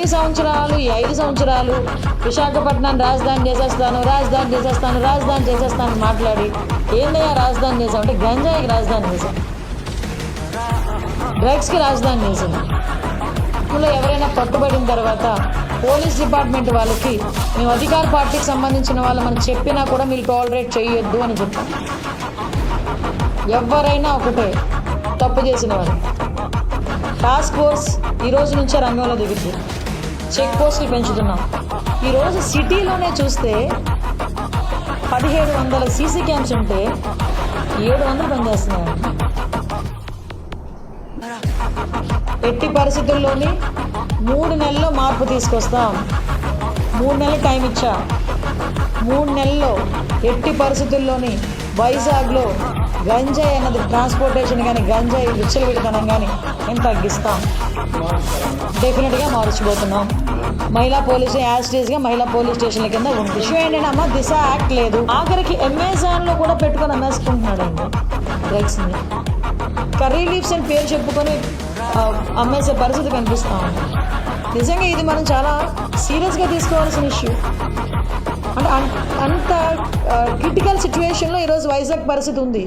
ఇన్ని సంవత్సరాలు, ఈ 5 సంవత్సరాలు విశాఖపట్నాన్ని రాజధాని చేసేస్తాను మాట్లాడి ఏందయ్యా రాజధాని చేసామంటే గంజాయికి రాజధాని చేశాం, డ్రగ్స్కి రాజధాని చేశాం. ఇందులో ఎవరైనా పట్టుబడిన తర్వాత పోలీస్ డిపార్ట్మెంట్ వాళ్ళకి మేము అధికార పార్టీకి సంబంధించిన వాళ్ళు మనం చెప్పినా కూడా మీరు టాలరేట్ చేయొద్దు అని చెప్పాం. ఎవరైనా ఒకటే తప్పు చేసిన వాళ్ళు టాస్క్ ఫోర్స్ ఈరోజు నుంచే రంగంలో దిగుద్ది. చెక్ పోస్టులు పెంచుతున్నాం. ఈరోజు సిటీలోనే చూస్తే 1700 సీసీ క్యామ్స్ ఉంటే 700 పనిచేస్తున్నాయి. ఎట్టి పరిస్థితుల్లోని 3 నెలల్లో మార్పు తీసుకొస్తాం. 3 నెలలు టైం ఇచ్చా. 3 నెలల్లో ఎట్టి పరిస్థితుల్లోని వైజాగ్లో గంజాయి అన్నది ట్రాన్స్పోర్టేషన్ కానీ గంజాయి విచ్చలవిడితనం కానీ మేము తగ్గిస్తాం. డెఫినెట్గా మార్చిపోతున్నాం. మహిళా పోలీసు యాజిటేజ్గా మహిళా పోలీస్ స్టేషన్ల కింద ఉంది. ఇష్యూ ఏంటంటే అమ్మ దిశ యాక్ట్ లేదు. ఆఖరికి అమెజాన్లో కూడా పెట్టుకొని అమ్మేసుకుంటున్నాడండి డ్రగ్స్ని. కర్రీ లీవ్స్ అని పేరు చెప్పుకొని అమ్మేసే పరిస్థితి కనిపిస్తూ ఉంది. నిజంగా ఇది మనం చాలా సీరియస్గా తీసుకోవాల్సిన ఇష్యూ. అంటే అంత క్రిటికల్ సిచ్యువేషన్లో ఈరోజు వైజాగ్ పరిస్థితి ఉంది.